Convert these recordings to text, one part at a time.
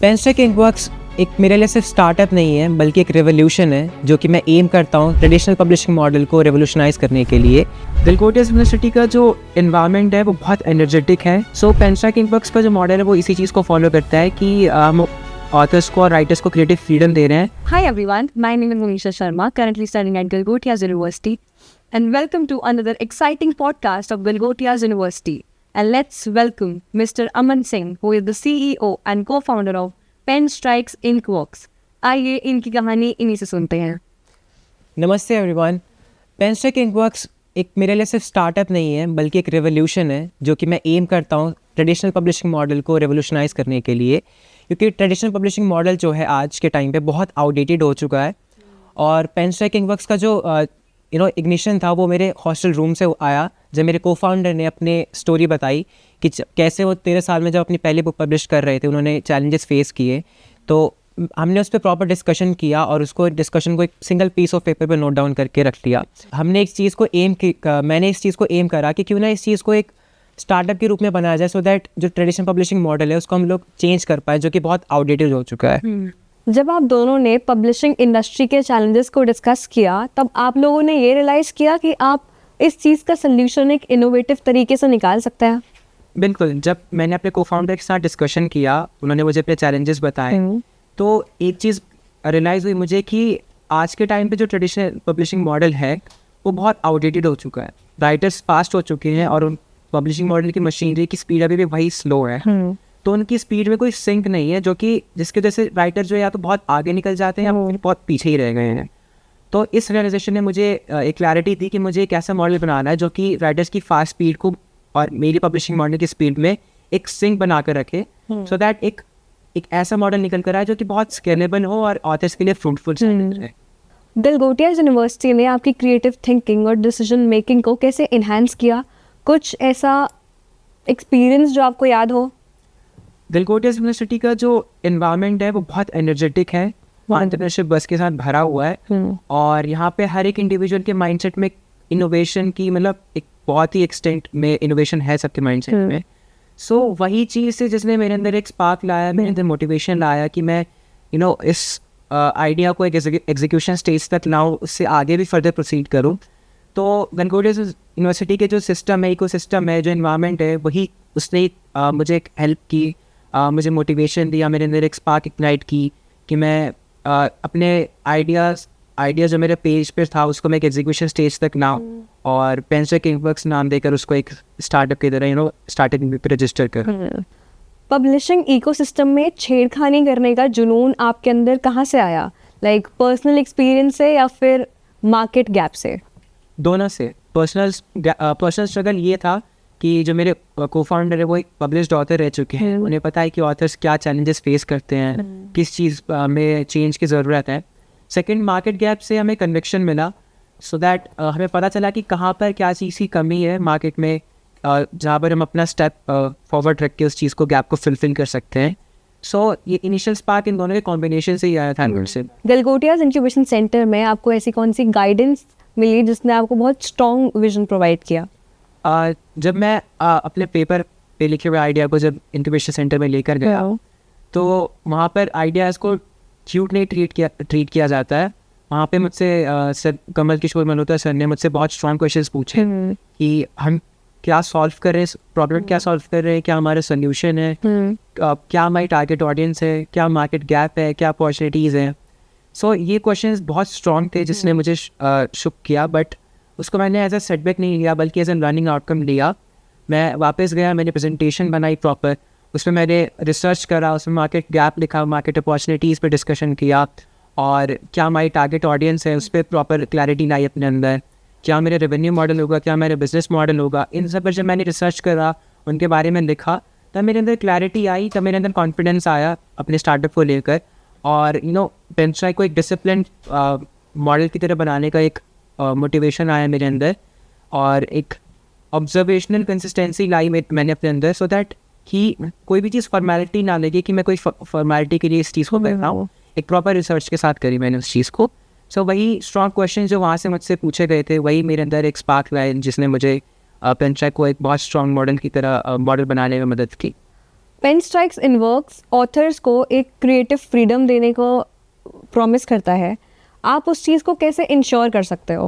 पेंस्ट्रेक इंकवर्क्स एक मेरे लिए सिर्फ स्टार्टअप नहीं है बल्कि एक रेवोल्यूशन है जो कि मैं एम करता हूँ ट्रेडिशनल पब्लिशिंग मॉडल को रेवोल्यूशनाइज करने के लिए। दिलकोटियाज यूनिवर्सिटी का जो एनवायरनमेंट है वो बहुत एनर्जेटिक है। सो पेंस्ट्रेक इंकवर्क्स का जो मॉडल है वो इसी चीज़ को फॉलो करता है कि हम ऑथर्स को और राइटर्स को क्रिएटिव फ्रीडम दे रहे हैं। Hi everyone, my name is Monisha Sharma, currently studying at Galgotias University, and welcome to another exciting podcast of Galgotias University. And let's welcome Mr. Aman Singh, who is the CEO and co-founder of Penstrikes Inkworks. आइए इनकी कहानी इन्हीं से सुनते हैं। नमस्ते everyone. पेंस्ट्रेक इंकवर्क्स एक मेरे लिए सिर्फ स्टार्टअप नहीं है बल्कि एक रेवोल्यूशन है जो कि मैं एम करता हूँ ट्रेडिशनल पब्लिशिंग मॉडल को रेवोल्यूशनाइज करने के लिए, क्योंकि ट्रेडिशनल पब्लिशिंग मॉडल जो है आज के टाइम पे बहुत आउटडेटेड हो चुका है। और पेंस्ट्रेक इंकवर्क्स का जो इग्निशन था वो मेरे हॉस्टल रूम से आया जब मेरे को-फाउंडर ने अपने स्टोरी बताई कि कैसे वो 13 साल में जब अपनी पहली बुक पब्लिश कर रहे थे उन्होंने चैलेंजेस फेस किए। तो हमने उस पर प्रॉपर डिस्कशन किया और उसको डिस्कशन को एक सिंगल पीस ऑफ पेपर पे नोट डाउन करके रख लिया। हमने इस चीज़ को मैंने इस चीज़ को एम करा कि क्यों ना इस चीज़ को एक स्टार्टअप के रूप में बनाया जाए, सो दैट जो ट्रेडिशनल पब्लिशिंग मॉडल है उसको हम लोग चेंज कर पाए, जो कि बहुत आउटडेटेड हो चुका है। जब आप दोनों ने पब्लिशिंग इंडस्ट्री के चैलेंजेस को डिस्कस किया तब आप लोगों ने ये रियलाइज़ किया कि आप इस चीज़ का सोल्यूशन एक इनोवेटिव तरीके से निकाल सकते हैं। बिल्कुल, जब मैंने अपने को-फाउंडर के साथ डिस्कशन किया, उन्होंने मुझे अपने चैलेंजेस बताए, तो एक चीज़ रियलाइज़ हुई मुझे कि आज के टाइम पे जो ट्रेडिशनल पब्लिशिंग मॉडल है वो बहुत आउटडेटेड हो चुका है। राइटर्स फास्ट हो चुके हैं और उन पब्लिशिंग मॉडल की मशीनरी की स्पीड अभी भी वही स्लो है। तो उनकी स्पीड में कोई सिंक नहीं है, जो कि जिसकी वजह से राइटर जो है या तो बहुत आगे निकल जाते हैं या बहुत पीछे ही रह गए हैं। तो इस रियलाइजेशन ने मुझे एक क्लैरिटी दी कि मुझे एक ऐसा मॉडल बनाना है जो कि राइटर्स की फास्ट स्पीड को और मेरी पब्लिशिंग मॉडल की स्पीड में एक सिंक बना कर रखे, सो दैट एक ऐसा मॉडल निकल कर आए जो कि बहुत स्केलेबल हो और ऑथर्स के लिए फ्रूटफुल है। गलगोटियाज यूनिवर्सिटी ने आपकी क्रिएटिव थिंकिंग और डिसीजन मेकिंग को कैसे इन्हांस किया? कुछ ऐसा एक्सपीरियंस जो आपको याद हो? गलगोटियाज यूनिवर्सिटी का जो एनवायरनमेंट है वो बहुत एनर्जेटिक है, वो एंटरप्रेन्योरशिप बस के साथ भरा हुआ है। और यहाँ पे हर एक इंडिविजुअल के माइंडसेट में इनोवेशन की मतलब एक बहुत ही एक्सटेंट में इनोवेशन है सबके माइंडसेट में। सो वही चीज़ से जिसने मेरे अंदर एक स्पार्क लाया, मेरे अंदर मोटिवेशन लाया कि मैं इस आइडिया को एक एग्जीक्यूशन स्टेज तक लाऊं, उससे आगे भी फर्दर प्रोसीड करूं। तो गलगोटियाज यूनिवर्सिटी के जो सिस्टम है, इकोसिस्टम है, जो एनवायरनमेंट है, वही उसने मुझे एक हेल्प की, मुझे मोटिवेशन दिया, मेरे अंदर एक स्पार्क इग्नाइट की कि मैं अपने आइडियाज़ जो मेरे पेज पर था उसको मैं एक एग्जीक्यूशन स्टेज तक लाऊं और पेंस्ट्रेक इंकवर्क्स नाम देकर उसको एक स्टार्टअप की तरह स्टार्टअप पे रजिस्टर कर। पब्लिशिंग इकोसिस्टम में छेड़खानी करने का जुनून आपके अंदर कहाँ से आया? लाइक पर्सनल एक्सपीरियंस से या फिर मार्केट गैप से? दोनों से। पर्सनल स्ट्रगल ये था कि जो मेरे को-फाउंडर है वो एक पब्लिश्ड ऑथर रह चुके हैं, उन्हें पता है कि ऑथर्स क्या चैलेंजेस फेस करते हैं, किस चीज़ में चेंज की ज़रूरत है। सेकंड, मार्केट गैप से हमें कन्विक्शन मिला, सो दैट हमें पता चला कि कहाँ पर क्या चीज़ की कमी है मार्केट में, जहाँ पर हम अपना स्टेप फॉरवर्ड रख के उस चीज़ को गैप को फिलफिल कर सकते हैं। सो ये इनिशियल स्पार्क इन दोनों के कॉम्बिनेशन से ही आया था। गलगोटियाज इंक्यूबेशन सेंटर में आपको ऐसी कौन सी गाइडेंस मिली जिसने आपको बहुत स्ट्रॉन्ग विजन प्रोवाइड किया? जब मैं अपने पेपर पे लिखे हुए आइडिया को जब इंक्यूबेशन सेंटर में लेकर गया तो वहाँ पर आइडियाज़ को क्यूट नहीं ट्रीट किया जाता है। वहाँ पे मुझसे सर कमल किशोर मल्होत्रा सर ने मुझसे बहुत स्ट्रॉन्ग क्वेश्चंस पूछे कि हम क्या सॉल्व कर रहे हैं, प्रॉब्लम क्या सॉल्व कर रहे हैं, क्या हमारा सोल्यूशन है, क्या हमारी टारगेट ऑडियंस है, क्या मार्केट गैप है, क्या अपॉर्चुनिटीज़ हैं। सो ये क्वेश्चंस बहुत स्ट्रॉन्ग थे जिसने मुझे शुक किया, बट उसको मैंने एज अ सेटबैक नहीं लिया बल्कि एज ए लर्निंग आउटकम लिया। मैं वापस गया, मैंने प्रेजेंटेशन बनाई प्रॉपर, उसमें मैंने रिसर्च करा, उसमें मार्केट गैप लिखा, मार्केट अपॉर्चुनिटीज़ पे डिस्कशन किया और क्या हमारी टारगेट ऑडियंस है उस पर प्रॉपर क्लैरिटी लाई अपने अंदर, क्या मेरे रेवेन्यू मॉडल होगा, क्या मेरा बिजनेस मॉडल होगा। इन सब पर जब मैंने रिसर्च करा, उनके बारे में लिखा, तब मेरे अंदर क्लैरिटी आई, तब मेरे अंदर कॉन्फिडेंस आया अपने स्टार्टअप को लेकर। और पेंस्ट्राइक को एक डिसिप्लिन मॉडल की तरह बनाने का एक मोटिवेशन आया मेरे अंदर और एक ऑब्जर्वेशनल कंसिस्टेंसी लाई मैंने अपने अंदर, सो दैट कि कोई भी चीज़ फॉर्मेलिटी ना लगे कि मैं कोई फॉर्मेलिटी के लिए इस चीज़ को कर रहा हूँ। एक प्रॉपर रिसर्च के साथ करी मैंने उस चीज़ को। सो वही स्ट्रॉन्ग क्वेश्चन जो वहाँ से मुझसे पूछे गए थे वही मेरे अंदर एक स्पार्क लाया जिसने मुझे पेंस्ट्राइक को एक बहुत स्ट्रॉन्ग मॉडल की तरह मॉडल बनाने में मदद की। Pen strikes in works authors को एक क्रिएटिव फ्रीडम देने को प्रॉमिस करता है, आप उस चीज़ को कैसे इंश्योर कर सकते हो?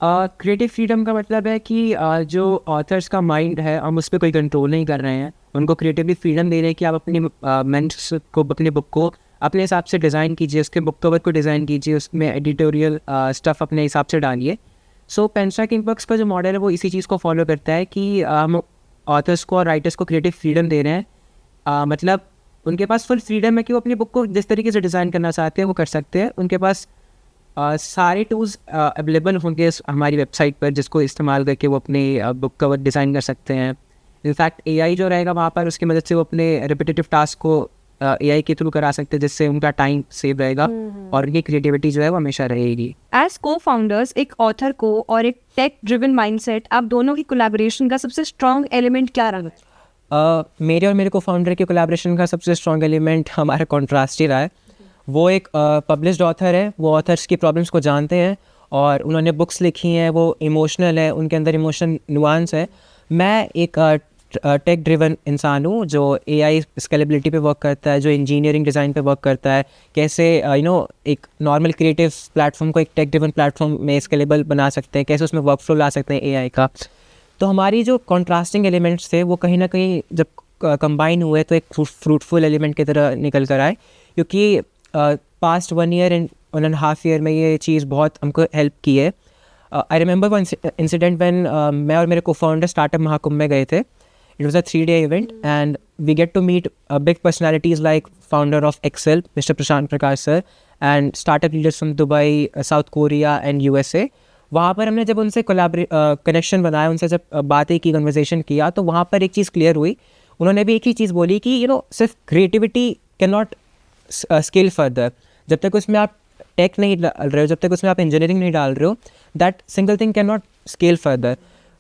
क्रिएटिव फ्रीडम का मतलब है कि जो ऑथर्स का माइंड है हम उस पर कोई कंट्रोल नहीं कर रहे हैं, उनको क्रिएटिवली फ्रीडम दे रहे हैं कि आप अपनी मैन्स को, अपनी बुक को अपने हिसाब से डिज़ाइन कीजिए, उसके बुक कवर को डिज़ाइन कीजिए, उसमें एडिटोरियल स्टफ़ अपने हिसाब से डालिए। सो पेन स्ट्राइक इन वर्क्स का जो मॉडल है वो इसी चीज़ को फॉलो करता है कि हम ऑथर्स को और राइटर्स को क्रिएटिव फ्रीडम दे रहे हैं। मतलब उनके पास फुल फ्रीडम है कि वो अपनी बुक को जिस तरीके से डिज़ाइन करना चाहते हैं वो कर सकते हैं। उनके पास सारे टूल्स अवेलेबल होंगे हमारी वेबसाइट पर, जिसको इस्तेमाल करके वो अपने बुक कवर डिज़ाइन कर सकते हैं। इनफैक्ट एआई जो रहेगा वहाँ पर, उसकी मदद से वो अपने रिपीटेटिव टास्क को एआई के थ्रू करा सकते हैं, जिससे उनका टाइम सेव रहेगा और उनकी क्रिएटिविटी जो है वो हमेशा रहेगी। एज को फाउंडर्स, एक ऑथर को और एक टेक ड्रिवन माइंडसेट, आप दोनों की कोलैबोरेशन का सबसे स्ट्रॉन्ग एलिमेंट क्या रहा? मेरे और मेरे को फाउंडर के कोलैबोरेशन का सबसे स्ट्रॉन्ग एलिमेंट हमारा कॉन्ट्रास्ट ही रहा है। वो एक पब्लिश्ड ऑथर है, वो ऑथर्स की प्रॉब्लम्स को जानते हैं और उन्होंने बुक्स लिखी हैं, वो इमोशनल है, उनके अंदर इमोशन नुआंस है। मैं एक टेक ड्रिवन इंसान हूँ जो एआई स्केलेबिलिटी पे वर्क करता है, जो इंजीनियरिंग डिज़ाइन पे वर्क करता है, कैसे एक नॉर्मल क्रिएटिव प्लेटफॉर्म को एक टेक ड्रिवन प्लेटफॉर्म में स्केलेबल बना सकते हैं, कैसे उसमें वर्क फ्लो ला सकते हैं एआई का। तो हमारी जो कॉन्ट्रास्टिंग एलिमेंट्स थे वो कहीं ना कहीं जब कंबाइन हुए तो एक फ्रूटफुल एलिमेंट की तरह निकल कर आए, क्योंकि पास्ट 1 ईयर एंड 1.5 ईयर में ये चीज़ बहुत हमको हेल्प की है। I remember one incident when मैं और मेरे को फाउंडर स्टार्टअप महाकुंभ में गए थे। It was a 3-day event and we get to meet big personalities like founder of Excel mister Prashant Prakash sir and startup leaders from Dubai, South Korea and USA. वहाँ पर हमने जब उनसे कनेक्शन बनाया, उनसे जब बातें की, कन्वर्सेशन किया, तो वहाँ पर एक चीज़ क्लियर हुई। उन्होंने भी एक ही चीज़ बोली कि सिर्फ creativity can not scale further. जब तक उसमें आप टेक नहीं डाल रहे हो, जब तक उसमें आप इंजीनियरिंग नहीं डाल रहे हो, that single thing can not scale further.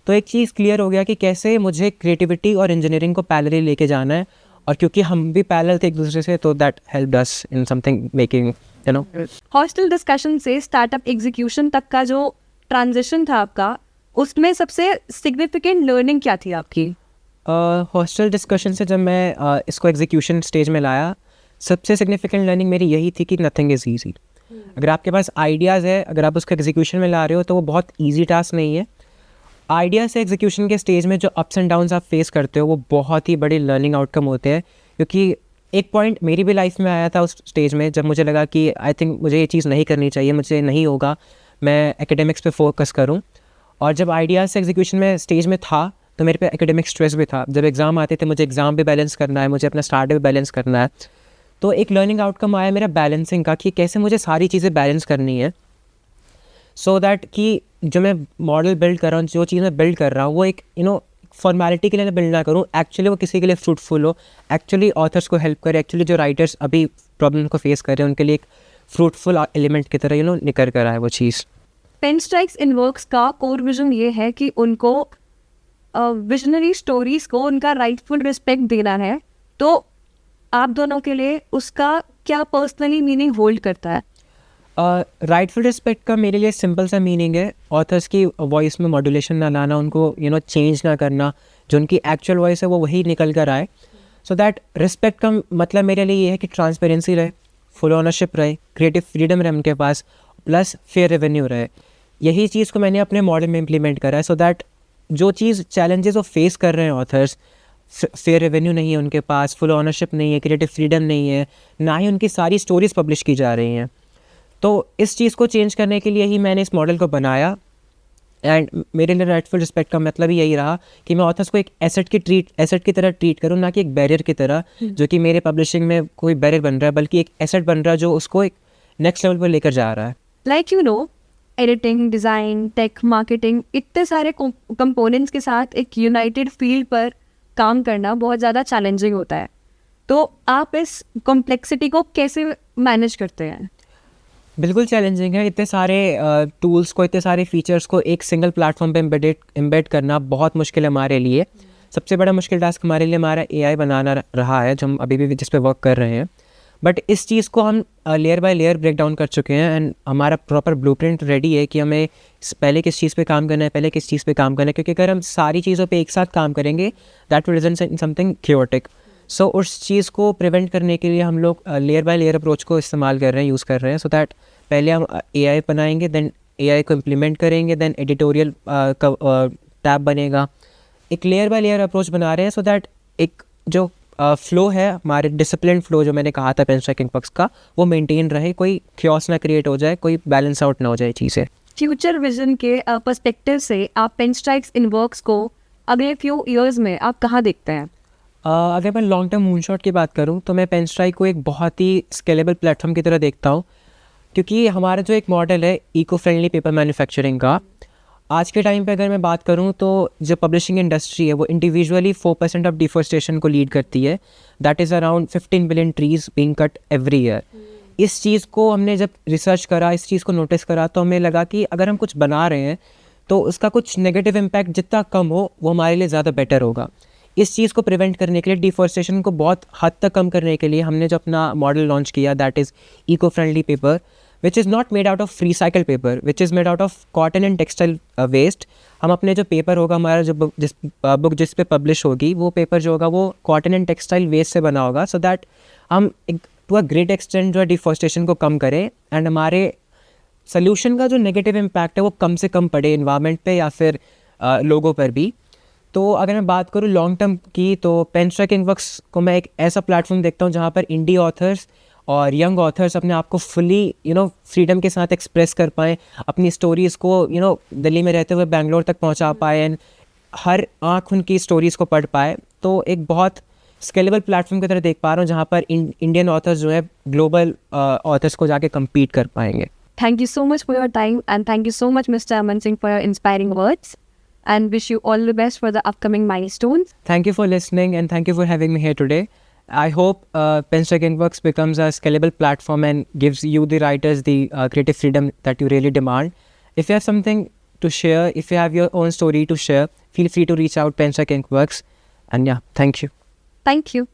तो एक चीज़ क्लियर हो गया कि कैसे मुझे क्रिएटिविटी और इंजीनियरिंग को पैरेलली लेके जाना है, और क्योंकि हम भी पैरेलल थे एक दूसरे से, तो that helped us in something making hostel discussion से स्टार्टअप एग्जीक्यूशन तक का जो ट्रांजिशन था आपका, उसमें सबसे सिग्निफिकेंट लर्निंग क्या थी आपकी? हॉस्टल डिस्कशन से जब मैं इसको एग्जीक्यूशन स्टेज में लाया, सबसे सिग्निफिकेंट लर्निंग मेरी यही थी कि नथिंग इज़ ईजी। अगर आपके पास आइडियाज़ है, अगर आप उसको एग्जीक्यूशन में ला रहे हो तो वो बहुत ईजी टास्क नहीं है। आइडिया से एग्जीक्यूशन के स्टेज में जो अप्स एंड डाउन्स आप फेस करते हो वो बहुत ही बड़े लर्निंग आउटकम होते हैं। क्योंकि एक पॉइंट मेरी भी लाइफ में आया था उस स्टेज में, जब मुझे लगा कि आई थिंक मुझे ये चीज़ नहीं करनी चाहिए, मुझे नहीं होगा, मैं एकेडमिक्स पे फोकस करूं। और जब आइडियाज़ से एग्जीक्यूशन में स्टेज में था तो मेरे पे एकेडमिक स्ट्रेस भी था। जब एग्ज़ाम आते थे, मुझे एग्ज़ाम भी बैलेंस करना है, मुझे अपना स्टार्टअप भी बैलेंस करना है। तो एक लर्निंग आउटकम आया मेरा बैलेंसिंग का, कि कैसे मुझे सारी चीज़ें बैलेंस करनी है, सो दैट कि जो मैं मॉडल बिल्ड कर रहा हूँ, जो चीज़ मैं बिल्ड कर रहा हूँ, वो एक फॉर्मेलिटी के लिए मैं बिल्ड ना करूँ, एक्चुअली वो किसी के लिए फ्रूटफुल हो, एक्चुअली ऑथर्स को हेल्प करे, एक्चुअली जो राइटर्स अभी प्रॉब्लम को फेस कर रहे हैं उनके लिए एक फ्रूटफुल एलिमेंट की तरह निकल कर आए वो चीज़। पेन स्ट्राइक्स इन वर्क्स का कोर विजन ये है कि उनको विजनरी स्टोरीज को उनका राइटफुल रिस्पेक्ट देना है। तो आप दोनों के लिए उसका क्या पर्सनली मीनिंग होल्ड करता है? राइटफुल रिस्पेक्ट का मेरे लिए सिंपल सा मीनिंग है ऑथर्स की वॉइस में मॉड्यूलेशन ना लाना, उनको चेंज ना करना, जो उनकी एक्चुअल वॉइस है वो वही निकल कर आए। सो दैट रिस्पेक्ट का मतलब मेरे लिए ये है कि ट्रांसपेरेंसी रहे, फुल ऑनरशिप रहे, क्रिएटिव फ्रीडम रहे उनके पास, प्लस फेयर रेवेन्यू रहे। यही चीज़ को मैंने अपने मॉडल में इम्प्लीमेंट करा है, सो दैट जो चीज़ चैलेंजेस वो फेस कर रहे हैं ऑथर्स, फेयर रेवेन्यू नहीं है उनके पास, फुल ऑनरशिप नहीं है, क्रिएटिव फ्रीडम नहीं है, ना ही उनकी सारी स्टोरीज पब्लिश की जा रही हैं। तो इस चीज़ को चेंज करने के लिए ही मैंने इस मॉडल को बनाया। एंड मेरे लिए राइटफुल रिस्पेक्ट का मतलब ही यही रहा कि मैं ऑथर्स को एक एसेट की तरह ट्रीट करूँ, ना कि एक बैरियर की तरह, जो कि मेरे पब्लिशिंग में कोई बैरियर बन रहा है, बल्कि एक एसेट बन रहा है जो उसको एक नेक्स्ट लेवल पर लेकर जा रहा है। Like editing, design, tech, marketing, इतने सारे कंपोनेंट्स के साथ एक यूनाइटेड फील्ड पर काम करना बहुत ज़्यादा चैलेंजिंग होता है। तो आप इस कॉम्प्लेक्सिटी को कैसे मैनेज करते हैं? बिल्कुल चैलेंजिंग है। इतने सारे टूल्स को, इतने सारे फीचर्स को एक सिंगल प्लेटफॉर्म पे एम्बेड करना बहुत मुश्किल है हमारे लिए। सबसे बड़ा मुश्किल टास्क हमारे लिए हमारा एआई बनाना रहा है, जो हम अभी भी जिस पे वर्क कर रहे हैं। बट इस चीज़ को हम layer by layer break down कर चुके हैं एंड हमारा प्रॉपर ब्लूप्रिंट रेडी है कि हमें पहले किस चीज़ पे काम करना है, पहले किस चीज़ पे काम करना है। क्योंकि अगर हम सारी चीज़ों पे एक साथ काम करेंगे, that will result in something chaotic. So उस चीज़ को प्रिवेंट करने के लिए हम लोग लेयर बाय लेयर अप्रोच को इस्तेमाल कर रहे हैं, यूज़ कर रहे हैं, सो दैट पहले हम AI बनाएंगे, देन AI को इम्प्लीमेंट करेंगे, देन एडिटोरियल टैब बनेगा। एक लेयर बाय लेयर अप्रोच बना रहे हैं सो दैट एक जो फ्लो है हमारे डिसिप्लिन फ्लो जो मैंने कहा था पेन स्ट्राइक इnkworks का, वो मेंटेन रहे, कोई क्योस ना क्रिएट हो जाए, कोई बैलेंस आउट ना हो जाए चीज़ें। फ्यूचर विजन के पर्सपेक्टिव से आप पेन स्ट्राइक्स इनवर्क्स को अगले फ्यू ईयर्स में आप कहाँ देखते हैं? अगर मैं लॉन्ग टर्म मूनशॉट की बात करूँ तो मैं पेन स्ट्राइक को एक बहुत ही स्केलेबल प्लेटफॉर्म की तरह देखता हूँ, क्योंकि हमारा जो एक मॉडल है इको फ्रेंडली पेपर मैन्युफैक्चरिंग का, आज के टाइम पे अगर मैं बात करूँ तो जो पब्लिशिंग इंडस्ट्री है वो इंडिविजुअली 4% ऑफ डिफोरेस्टेशन को लीड करती है, that is around 15 billion trees being cut every year. इस चीज़ को हमने जब रिसर्च करा, इस चीज़ को नोटिस करा, तो हमें लगा कि अगर हम कुछ बना रहे हैं तो उसका कुछ नेगेटिव इम्पैक्ट जितना कम हो वो हमारे लिए ज़्यादा बेटर होगा। इस चीज़ को प्रिवेंट करने के लिए, डिफोरेस्टेशन को बहुत हद तक कम करने के लिए हमने जो अपना मॉडल लॉन्च किया, that is eco friendly paper, which is not made out of recycled paper, which is made out of cotton and textile waste। हम अपने जो पेपर होगा, हमारा जो बुक जिस पे पब्लिश होगी, वो पेपर जो होगा वो कॉटन एंड टेक्सटाइल वेस्ट से बना होगा, सो दैट हम टू अ ग्रेट एक्सटेंट जो है डिफोरेस्टेशन को कम करें, एंड हमारे सोल्यूशन का जो नेगेटिव इम्पैक्ट है वो कम से कम पड़े इन्वायरमेंट पे या फिर लोगों पर भी। तो अगर मैं बात करूँ लॉन्ग टर्म की, तो पेन स्ट्राइक इnkworks को मैं एक ऐसा प्लेटफॉर्म देखता हूँ जहाँ पर इंडी ऑथर्स और यंग ऑथर्स अपने आप को फुली फ्रीडम के साथ एक्सप्रेस कर पाएँ, अपनी स्टोरीज़ को दिल्ली में रहते हुए बेंगलोर तक पहुँचा पाए, एंड हर आँख उनकी स्टोरीज़ को पढ़ पाए। तो एक बहुत स्केलेबल प्लेटफॉर्म की तरह देख पा रहा हूँ जहाँ पर इंडियन ऑथर्स जो है ग्लोबल ऑथर्स को जाके कम्पीट कर पाएंगे। Thank you so much for your time, and thank you so much, Mr. Aman Singh, for your inspiring words, and wish you all the best for the upcoming milestones. Thank you for listening, and thank you for having me here today. I hope Pen Strike inkworks becomes a scalable platform and gives you, the writers, the creative freedom that you really demand. If you have something to share, if you have your own story to share, feel free to reach out Pen Strike inkworks. And yeah, thank you. Thank you.